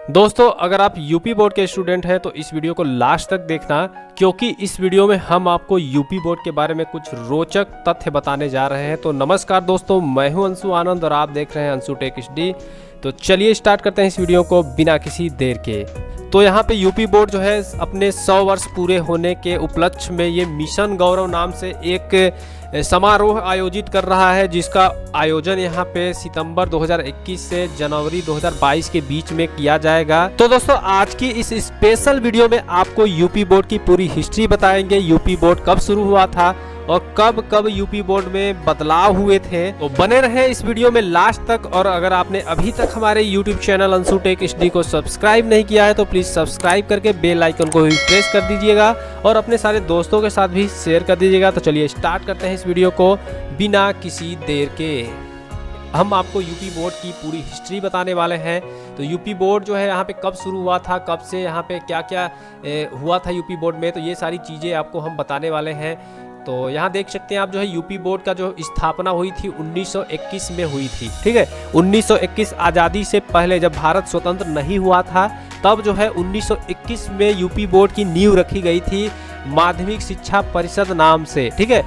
दोस्तों, अगर आप यूपी बोर्ड के स्टूडेंट हैं तो इस वीडियो को लास्ट तक देखना, क्योंकि इस वीडियो में हम आपको यूपी बोर्ड के बारे में कुछ रोचक तथ्य बताने जा रहे हैं। तो नमस्कार दोस्तों, मैं हूं अंशु आनंद और आप देख रहे हैं अंशु टेक HD। तो चलिए स्टार्ट करते हैं इस वीडियो को बिना किसी देर के। तो यहाँ पे यूपी बोर्ड जो है अपने 100 वर्ष पूरे होने के उपलक्ष्य में ये मिशन गौरव नाम से एक समारोह आयोजित कर रहा है, जिसका आयोजन यहाँ पे सितंबर 2021 से जनवरी 2022 के बीच में किया जाएगा। तो दोस्तों, आज की इस स्पेशल वीडियो में आपको यूपी बोर्ड की पूरी हिस्ट्री बताएंगे। यूपी बोर्ड कब शुरू हुआ था और कब कब यूपी बोर्ड में बदलाव हुए थे। तो बने रहे इस वीडियो में लास्ट तक। और अगर आपने अभी तक हमारे YouTube channel Anshu tech HD को सब्सक्राइब नहीं किया है तो प्लीज सब्सक्राइब करके बेल आइकन को भी प्रेस कर दीजिएगा और अपने सारे दोस्तों के साथ भी शेयर कर दीजिएगा। तो चलिए स्टार्ट करते हैं इस वीडियो को बिना किसी देर के। हम आपको यूपी बोर्ड की पूरी हिस्ट्री बताने वाले हैं। तो यूपी बोर्ड जो है यहाँ पे कब शुरू हुआ था, कब से यहाँ पे क्या क्या हुआ था यूपी बोर्ड में, तो ये सारी चीज़ें आपको हम बताने वाले हैं। तो यहाँ देख सकते हैं आप जो है यूपी बोर्ड का जो स्थापना हुई थी 1921 में हुई थी। ठीक है, 1921 आज़ादी से पहले जब भारत स्वतंत्र नहीं हुआ था तब जो है 1921 में यूपी बोर्ड की नींव रखी गई थी माध्यमिक शिक्षा परिषद नाम से। ठीक है,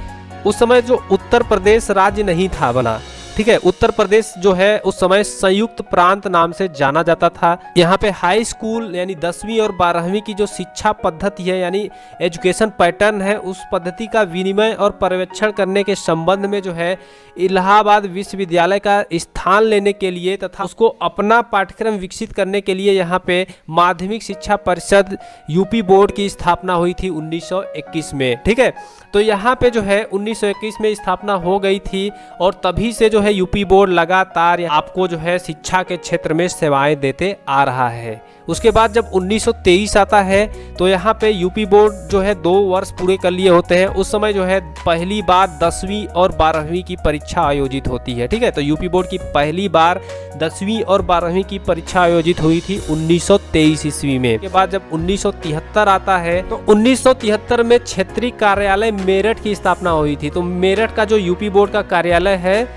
उस समय जो उत्तर प्रदेश राज्य नहीं था बना। ठीक है, उत्तर प्रदेश जो है उस समय संयुक्त प्रांत नाम से जाना जाता था। यहाँ पे हाई स्कूल यानी 10वीं और 12वीं की जो शिक्षा पद्धति है यानी एजुकेशन पैटर्न है, उस पद्धति का विनिमय और पर्यवेक्षण करने के संबंध में जो है इलाहाबाद विश्वविद्यालय का स्थान लेने के लिए तथा उसको अपना पाठ्यक्रम विकसित करने के लिए यहाँ पे माध्यमिक शिक्षा परिषद यूपी बोर्ड की स्थापना हुई थी 1921 में। ठीक है, तो यहाँ पे जो है 1921 में स्थापना हो गई थी और तभी से जो है यूपी बोर्ड लगातार आपको जो है शिक्षा के क्षेत्र में सेवाएं देते आ रहा है। उसके बाद जब 1923 आता है तो यहाँ पे यूपी बोर्ड जो है 2 वर्ष पूरे कर लिए होते हैं। उस समय जो है पहली बार 10वीं और 12वीं की परीक्षा आयोजित होती है। ठीक है, तो यूपी बोर्ड की पहली बार 10वीं और 12वीं की परीक्षा आयोजित हुई थी 1923 ईस्वी में। के बाद जब 1973 आता है तो 1973 में क्षेत्रीय कार्यालय मेरठ की स्थापना हुई थी। तो मेरठ का जो यूपी बोर्ड का कार्यालय है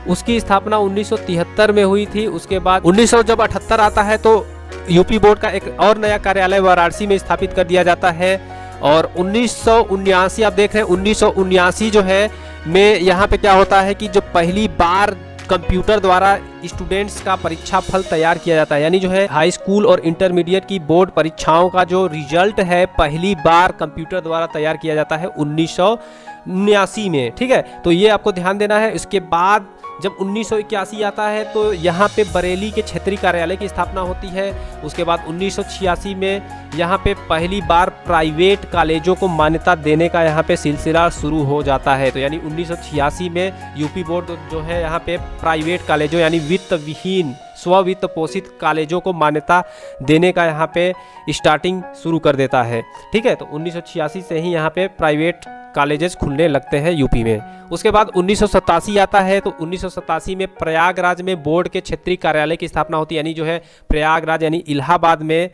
उसकी स्थापना 1973 में हुई थी। उसके बाद 1978 आता है तो यूपी बोर्ड का एक और नया कार्यालय वाराणसी में स्थापित कर दिया जाता है। और 1979 आप देख रहे हैं 1979 जो है में यहाँ पे क्या होता है कि जो पहली बार कंप्यूटर द्वारा स्टूडेंट्स का परीक्षा फल तैयार किया जाता है, यानी जो है हाई स्कूल और इंटरमीडिएट की बोर्ड परीक्षाओं का जो रिजल्ट है पहली बार कंप्यूटर द्वारा तैयार किया जाता है 1979 में। ठीक है, तो ये आपको ध्यान देना है। इसके बाद जब 1981 आता है तो यहाँ पे बरेली के क्षेत्रीय कार्यालय की स्थापना होती है। उसके बाद 1986 में यहाँ पे पहली बार प्राइवेट कॉलेजों को मान्यता देने का यहाँ पे सिलसिला शुरू हो जाता है। तो यानी 1986 में यूपी बोर्ड जो है यहाँ पे प्राइवेट कॉलेजों यानी वित्त विहीन स्ववित्त पोषित कॉलेजों को मान्यता देने का यहाँ पे स्टार्टिंग शुरू कर देता है। ठीक है, तो 1986 से ही यहाँ पे प्राइवेट कॉलेजेस खुलने लगते हैं यूपी में। उसके बाद 1987 आता है तो 1987 में प्रयागराज में बोर्ड के क्षेत्रीय कार्यालय की स्थापना होती है, यानी जो है प्रयागराज यानी इलाहाबाद में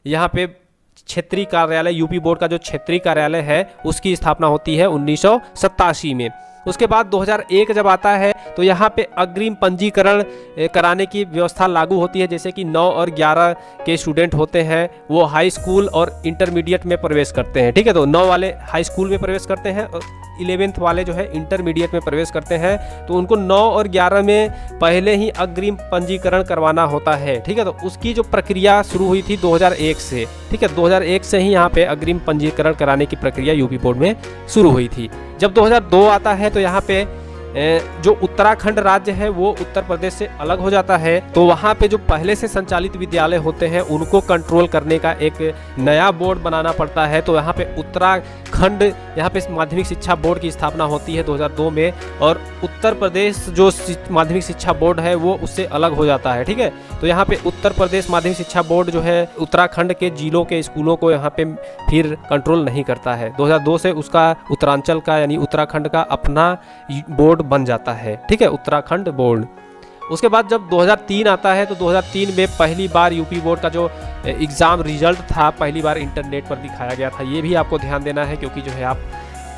यहाँ पे क्षेत्रीय कार्यालय यूपी बोर्ड का जो क्षेत्रीय कार्यालय है उसकी स्थापना होती है 1987 में। उसके बाद 2001 जब आता है तो यहाँ पे अग्रिम पंजीकरण कराने की व्यवस्था लागू होती है। जैसे कि 9 और 11 के स्टूडेंट होते हैं वो हाई स्कूल और इंटरमीडिएट में प्रवेश करते हैं। ठीक है, तो 9 वाले हाई स्कूल में प्रवेश करते हैं और 11th वाले जो है इंटरमीडिएट में प्रवेश करते हैं। तो उनको 9 और 11 में पहले ही अग्रिम पंजीकरण करवाना होता है। ठीक है, तो उसकी जो प्रक्रिया शुरू हुई थी 2001 से। ठीक है, 2001 से ही यहाँ पे अग्रिम पंजीकरण कराने की प्रक्रिया यूपी बोर्ड में शुरू हुई थी। जब 2002 आता है तो यहाँ पे जो उत्तराखंड राज्य है वो उत्तर प्रदेश से अलग हो जाता है। तो वहाँ पे जो पहले से संचालित विद्यालय होते हैं उनको कंट्रोल करने का एक नया बोर्ड बनाना पड़ता है। तो यहाँ पे उत्तराखंड यहाँ पे माध्यमिक शिक्षा बोर्ड की स्थापना होती है 2002 में और उत्तर प्रदेश जो माध्यमिक शिक्षा बोर्ड है वो उससे अलग हो जाता है। ठीक है, तो यहाँ पे उत्तर प्रदेश माध्यमिक शिक्षा बोर्ड जो है उत्तराखंड के जिलों के स्कूलों को यहाँ पे फिर कंट्रोल नहीं करता है। 2002 से उसका उत्तरांचल का यानी उत्तराखंड का अपना बोर्ड बन जाता है। ठीक है, उत्तराखंड बोर्ड। उसके बाद जब 2003 आता है तो 2003 में पहली बार यूपी बोर्ड का जो एग्ज़ाम रिजल्ट था पहली बार इंटरनेट पर दिखाया गया था। ये भी आपको ध्यान देना है, क्योंकि जो है आप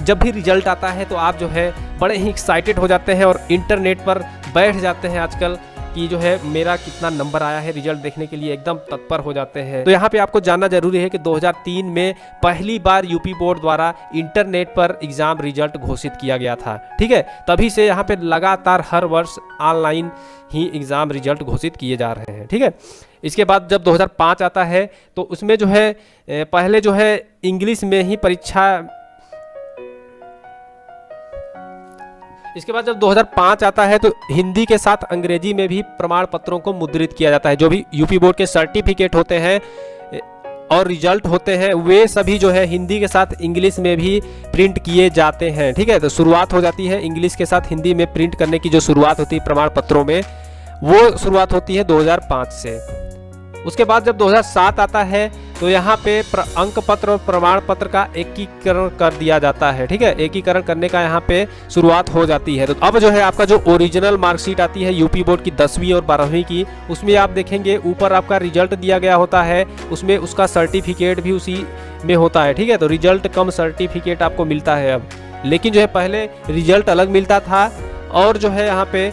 जब भी रिजल्ट आता है तो आप जो है बड़े ही एक्साइटेड हो जाते हैं और इंटरनेट पर बैठ जाते हैं आजकल कि जो है मेरा कितना नंबर आया है, रिजल्ट देखने के लिए एकदम तत्पर हो जाते हैं। तो यहाँ पे आपको जानना जरूरी है कि 2003 में पहली बार यूपी बोर्ड द्वारा इंटरनेट पर एग्जाम रिजल्ट घोषित किया गया था। ठीक है, तभी से यहाँ पे लगातार हर वर्ष ऑनलाइन ही एग्जाम रिजल्ट घोषित किए जा रहे हैं। ठीक है, इसके बाद जब 2005 आता है तो उसमें जो है पहले जो है इंग्लिश में ही परीक्षा, इसके बाद जब 2005 आता है तो हिंदी के साथ अंग्रेजी में भी प्रमाण पत्रों को मुद्रित किया जाता है। जो भी यूपी बोर्ड के सर्टिफिकेट होते हैं और रिजल्ट होते हैं वे सभी जो है हिंदी के साथ इंग्लिश में भी प्रिंट किए जाते हैं। ठीक है, तो शुरुआत हो जाती है इंग्लिश के साथ हिंदी में प्रिंट करने की, जो शुरुआत होती है प्रमाण पत्रों में, वो शुरुआत होती है 2005 से। उसके बाद जब 2007 आता है तो यहाँ पे अंक पत्र और प्रमाण पत्र का एकीकरण कर दिया जाता है। ठीक है, एकीकरण करने का यहाँ पे शुरुआत हो जाती है। तो अब जो है आपका जो ओरिजिनल मार्कशीट आती है यूपी बोर्ड की 10वीं और 12वीं की, उसमें आप देखेंगे ऊपर आपका रिजल्ट दिया गया होता है, उसमें उसका सर्टिफिकेट भी उसी में होता है। ठीक है, तो रिजल्ट कम सर्टिफिकेट आपको मिलता है अब, लेकिन जो है पहले रिजल्ट अलग मिलता था और जो है यहाँ पे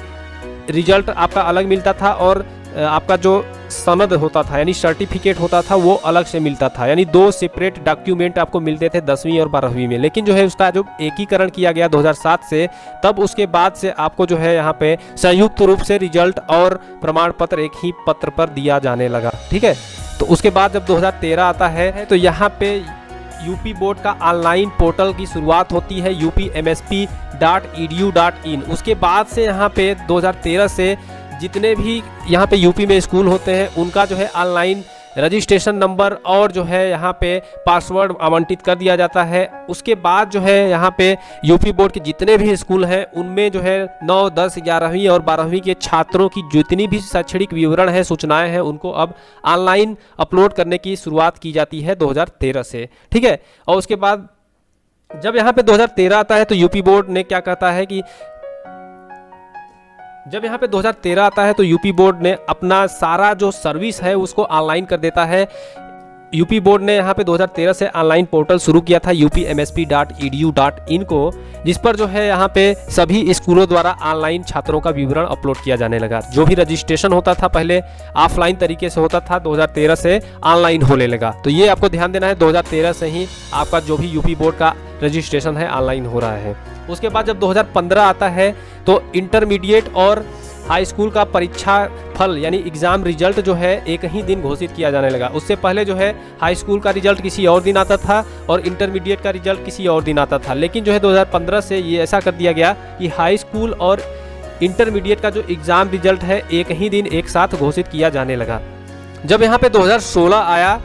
रिजल्ट आपका अलग मिलता था और आपका जो सनद होता था यानी सर्टिफिकेट होता था वो अलग से मिलता था, यानी दो सेपरेट डॉक्यूमेंट आपको मिलते थे 10वीं और 12वीं में। लेकिन जो है उसका जो एकीकरण किया गया 2007 से, तब उसके बाद से आपको जो है यहाँ पे संयुक्त रूप से रिजल्ट और प्रमाण पत्र एक ही पत्र पर दिया जाने लगा। ठीक है, तो उसके बाद जब 2013 आता है तो यहाँ पे यूपी बोर्ड का ऑनलाइन पोर्टल की शुरुआत होती है upmsp.edu.in। उसके बाद से यहाँ पे 2013 से जितने भी यहाँ पे यूपी में स्कूल होते हैं उनका जो है ऑनलाइन रजिस्ट्रेशन नंबर और जो है यहाँ पे पासवर्ड आवंटित कर दिया जाता है। उसके बाद जो है यहाँ पे यूपी बोर्ड के जितने भी स्कूल हैं उनमें जो है 9, 10, 11वीं और 12वीं के छात्रों की जितनी भी शैक्षणिक विवरण है, सूचनाएं हैं, उनको अब ऑनलाइन अपलोड करने की शुरुआत की जाती है 2013 से। ठीक है, और उसके बाद जब यहाँ पे 2013 आता है तो यूपी बोर्ड ने क्या कहता है कि जब यहाँ पे 2013 आता है तो यूपी बोर्ड ने अपना सारा जो सर्विस है उसको ऑनलाइन कर देता है। यूपी बोर्ड ने यहाँ पे 2013 से ऑनलाइन पोर्टल शुरू किया था upmsp.edu.in को, जिस पर जो है यहाँ पे सभी स्कूलों द्वारा ऑनलाइन छात्रों का विवरण अपलोड किया जाने लगा। जो भी रजिस्ट्रेशन होता था पहले ऑफलाइन तरीके से होता था, 2013 से ऑनलाइन होने लगा। तो ये आपको ध्यान देना है, 2013 से ही आपका जो भी यूपी बोर्ड का रजिस्ट्रेशन है ऑनलाइन हो रहा है। उसके बाद जब 2015 आता है तो इंटरमीडिएट और हाई स्कूल का परीक्षा फल यानी एग्जाम रिजल्ट जो है एक ही दिन घोषित किया जाने लगा। उससे पहले जो है हाई स्कूल का रिजल्ट किसी और दिन आता था और इंटरमीडिएट का रिजल्ट किसी और दिन आता था। लेकिन जो है 2015 से ये ऐसा कर दिया गया कि हाई स्कूल और इंटरमीडिएट का जो एग्ज़ाम रिजल्ट है एक ही दिन एक साथ घोषित किया जाने लगा। जब यहाँ पे 2016 आया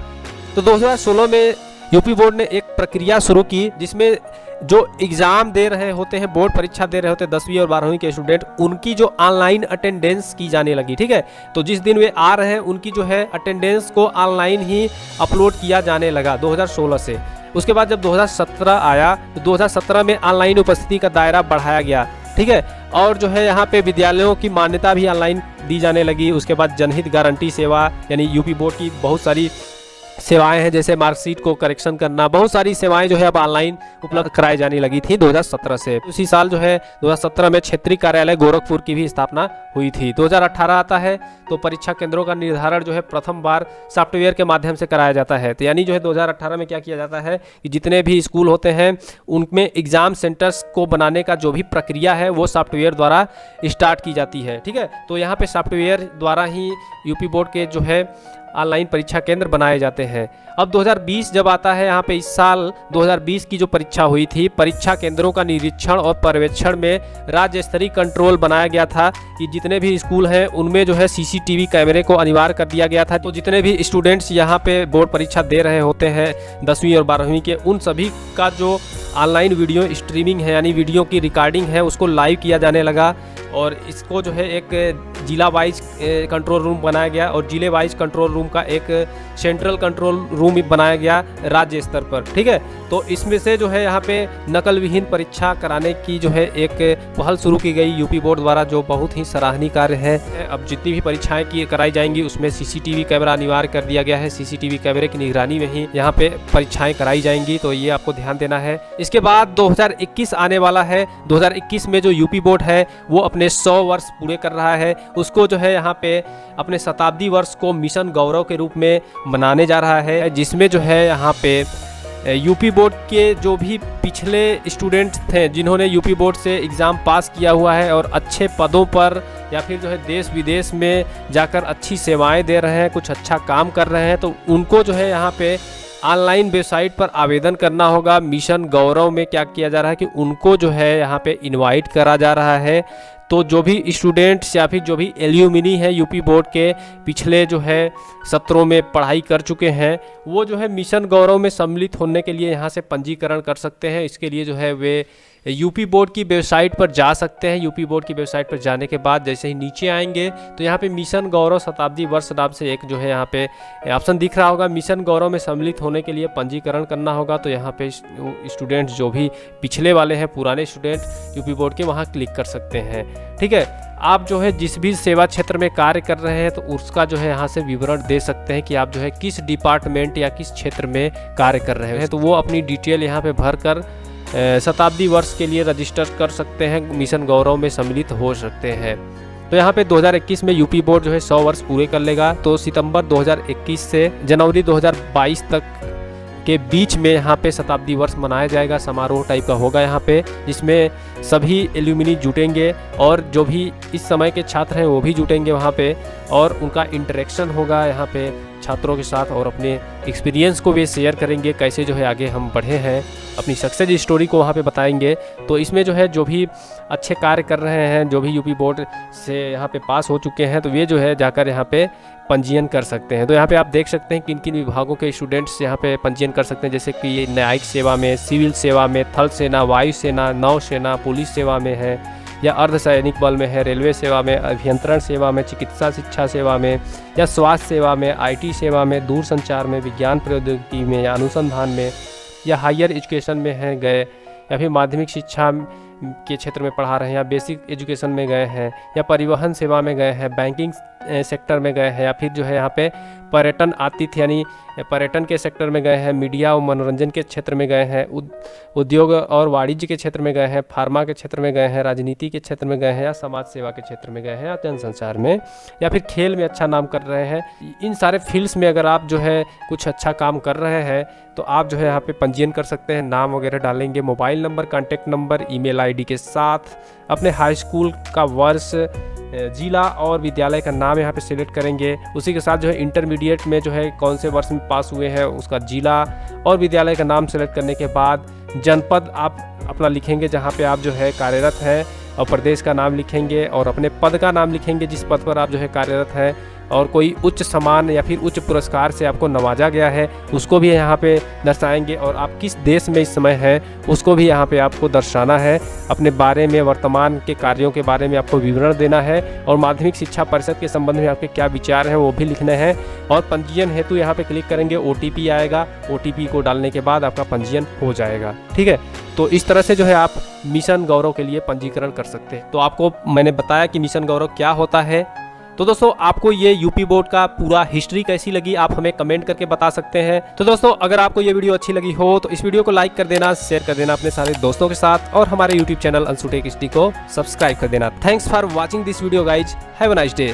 तो 2016 में यूपी बोर्ड ने एक प्रक्रिया शुरू की जिसमें जो एग्ज़ाम दे रहे होते हैं, बोर्ड परीक्षा दे रहे होते हैं 10वीं और 12वीं के स्टूडेंट, उनकी जो ऑनलाइन अटेंडेंस की जाने लगी। ठीक है, तो जिस दिन वे आ रहे हैं उनकी जो है अटेंडेंस को ऑनलाइन ही अपलोड किया जाने लगा 2016 से। उसके बाद जब 2017 आया तो 2017 में ऑनलाइन उपस्थिति का दायरा बढ़ाया गया। ठीक है, और जो है यहाँ पे विद्यालयों की मान्यता भी ऑनलाइन दी जाने लगी। उसके बाद जनहित गारंटी सेवा यानी यूपी बोर्ड की बहुत सारी सेवाएं हैं, जैसे मार्कशीट को करेक्शन करना, बहुत सारी सेवाएं जो है अब ऑनलाइन उपलब्ध कराई जाने लगी थी 2017 से। उसी साल जो है 2017 में क्षेत्रीय कार्यालय गोरखपुर की भी स्थापना हुई थी। 2018 आता है तो परीक्षा केंद्रों का निर्धारण जो है प्रथम बार सॉफ्टवेयर के माध्यम से कराया जाता है। तो यानी जो है 2018 में क्या किया जाता है कि जितने भी स्कूल होते हैं उनमें एग्जाम सेंटर्स को बनाने का जो भी प्रक्रिया है वो सॉफ्टवेयर द्वारा स्टार्ट की जाती है। ठीक है, तो यहाँ पे सॉफ्टवेयर द्वारा ही यूपी बोर्ड के जो है ऑनलाइन परीक्षा केंद्र बनाए जाते हैं। अब 2020 जब आता है, यहाँ पे इस साल 2020 की जो परीक्षा हुई थी, परीक्षा केंद्रों का निरीक्षण और पर्यवेक्षण में राज्य स्तरीय कंट्रोल बनाया गया था कि जितने भी स्कूल हैं उनमें जो है सीसीटीवी कैमरे को अनिवार्य कर दिया गया था। तो जितने भी स्टूडेंट्स यहाँ पे बोर्ड परीक्षा दे रहे होते हैं 10वीं और 12वीं के, उन सभी का जो ऑनलाइन वीडियो स्ट्रीमिंग है यानी वीडियो की रिकॉर्डिंग है उसको लाइव किया जाने लगा। और इसको जो है एक जिला वाइज कंट्रोल रूम बनाया गया और जिले वाइज कंट्रोल रूम का एक सेंट्रल कंट्रोल रूम बनाया गया राज्य स्तर पर। ठीक है, तो इसमें से जो है यहाँ पे नकल विहीन परीक्षा कराने की जो है एक पहल शुरू की गई यूपी बोर्ड द्वारा, जो बहुत ही सराहनीय कार्य है। अब जितनी भी परीक्षाएं की कराई जाएंगी उसमें सीसीटीवी कैमरा अनिवार्य कर दिया गया है। सीसीटीवी कैमरे की निगरानी में ही यहाँ पे परीक्षाएं कराई जाएंगी, तो ये आपको ध्यान देना है। इसके बाद 2021 आने वाला है। 2021 में जो यूपी बोर्ड है वो अपने 100 वर्ष पूरे कर रहा है। उसको जो है यहाँ पे अपने शताब्दी वर्ष को मिशन गौरव के रूप में मनाने जा रहा है, जिसमें जो है यहाँ पे यूपी बोर्ड के जो भी पिछले स्टूडेंट्स थे जिन्होंने यूपी बोर्ड से एग्ज़ाम पास किया हुआ है और अच्छे पदों पर या फिर जो है देश विदेश में जाकर अच्छी सेवाएं दे रहे हैं, कुछ अच्छा काम कर रहे हैं, तो उनको जो है यहाँ पे ऑनलाइन वेबसाइट पर आवेदन करना होगा। मिशन गौरव में क्या किया जा रहा है कि उनको जो है यहाँ पे इनवाइट करा जा रहा है। तो जो भी स्टूडेंट्स या फिर जो भी एल्यूमिनी है यूपी बोर्ड के पिछले जो है सत्रों में पढ़ाई कर चुके हैं, वो जो है मिशन गौरव में सम्मिलित होने के लिए यहाँ से पंजीकरण कर सकते हैं। इसके लिए जो है वे यूपी बोर्ड की वेबसाइट पर जा सकते हैं। यूपी बोर्ड की वेबसाइट पर जाने के बाद जैसे ही नीचे आएंगे तो यहाँ पे मिशन गौरव शताब्दी वर्ष नाम से एक जो है यहाँ पे ऑप्शन दिख रहा होगा। मिशन गौरव में सम्मिलित होने के लिए पंजीकरण करना होगा। तो यहाँ पे स्टूडेंट्स जो भी पिछले वाले हैं, पुराने स्टूडेंट यूपी बोर्ड के, वहाँ क्लिक कर सकते हैं। ठीक है, आप जो है जिस भी सेवा क्षेत्र में कार्य कर रहे हैं तो उसका जो है यहाँ से विवरण दे सकते हैं कि आप जो है किस डिपार्टमेंट या किस क्षेत्र में कार्य कर रहे हैं। तो वो अपनी डिटेल यहाँ पे भर कर शताब्दी वर्ष के लिए रजिस्टर कर सकते हैं, मिशन गौरव में सम्मिलित हो सकते हैं। तो यहाँ पे 2021 में यूपी बोर्ड जो है 100 वर्ष पूरे कर लेगा। तो सितंबर 2021 से जनवरी 2022 तक के बीच में यहाँ पे शताब्दी वर्ष मनाया जाएगा। समारोह टाइप का होगा यहाँ पे, जिसमें सभी एल्यूमिनी जुटेंगे और जो भी इस समय के छात्र हैं वो भी जुटेंगे वहाँ पे, और उनका इंटरेक्शन होगा यहाँ पे छात्रों के साथ, और अपने एक्सपीरियंस को भी शेयर करेंगे, कैसे जो है आगे हम बढ़े हैं, अपनी सक्सेस स्टोरी को वहाँ पे बताएंगे। तो इसमें जो है जो भी अच्छे कार्य कर रहे हैं, जो भी यूपी बोर्ड से यहाँ पे पास हो चुके हैं, तो वे जो है जाकर यहाँ पे पंजीयन कर सकते हैं। तो यहाँ पे आप देख सकते हैं किन किन विभागों के स्टूडेंट्स यहाँ पे पंजीयन कर सकते हैं, जैसे कि न्यायिक सेवा में, सिविल सेवा में, थल सेना, वायु सेना, नौ सेना, पुलिस सेवा में है, या अर्धसैनिक बल में है, रेलवे सेवा में, अभियंत्रण सेवा में, चिकित्सा शिक्षा सेवा में, या स्वास्थ्य सेवा में, आईटी सेवा में, दूरसंचार में, विज्ञान प्रौद्योगिकी में, या अनुसंधान में, या हायर एजुकेशन में हैं गए, या फिर माध्यमिक शिक्षा के क्षेत्र में पढ़ा रहे हैं, या बेसिक एजुकेशन में गए हैं, या परिवहन सेवा में गए हैं, बैंकिंग सेक्टर में गए हैं, या फिर जो है यहाँ पे पर्यटन आतिथ्य यानी पर्यटन के सेक्टर में गए हैं, मीडिया और मनोरंजन के क्षेत्र में गए हैं, उद्योग और वाणिज्य के क्षेत्र में गए हैं, फार्मा के क्षेत्र में गए हैं, राजनीति के क्षेत्र में गए हैं, या समाज सेवा के क्षेत्र में गए हैं, या जनसंचार में, या फिर खेल में अच्छा नाम कर रहे हैं। इन सारे फील्ड्स में अगर आप जो है कुछ अच्छा काम कर रहे हैं तो आप जो है यहाँ पे पंजीयन कर सकते हैं। नाम वगैरह डालेंगे, mobile number, contact number, email ID के साथ, अपने हाई स्कूल का वर्ष, जिला और विद्यालय का नाम यहाँ पे सिलेक्ट करेंगे। उसी के साथ जो है इंटरमीडिएट में जो है कौन से वर्ष में पास हुए हैं उसका जिला और विद्यालय का नाम सेलेक्ट करने के बाद जनपद आप अपना लिखेंगे जहाँ पे आप जो है कार्यरत हैं, और प्रदेश का नाम लिखेंगे, और अपने पद का नाम लिखेंगे जिस पद पर आप जो है कार्यरत हैं, और कोई उच्च सम्मान या फिर उच्च पुरस्कार से आपको नवाजा गया है उसको भी यहाँ पे दर्शाएंगे, और आप किस देश में इस समय हैं उसको भी यहाँ पे आपको दर्शाना है। अपने बारे में, वर्तमान के कार्यों के बारे में आपको विवरण देना है, और माध्यमिक शिक्षा परिषद के संबंध में आपके क्या विचार हैं वो भी लिखने हैं। और पंजीयन हेतु यहाँ पे क्लिक करेंगे, OTP आएगा, OTP को डालने के बाद आपका पंजीयन हो जाएगा। ठीक है, तो इस तरह से जो है आप मिशन गौरव के लिए पंजीकरण कर सकते हैं। तो आपको मैंने बताया कि मिशन गौरव क्या होता है। तो दोस्तों आपको ये यूपी बोर्ड का पूरा हिस्ट्री कैसी लगी आप हमें कमेंट करके बता सकते हैं। तो दोस्तों अगर आपको ये वीडियो अच्छी लगी हो तो इस वीडियो को लाइक कर देना, शेयर कर देना अपने सारे दोस्तों के साथ, और हमारे YouTube channel Anshu tech HD को सब्सक्राइब कर देना। Thanks for watching this video guys, have a nice day.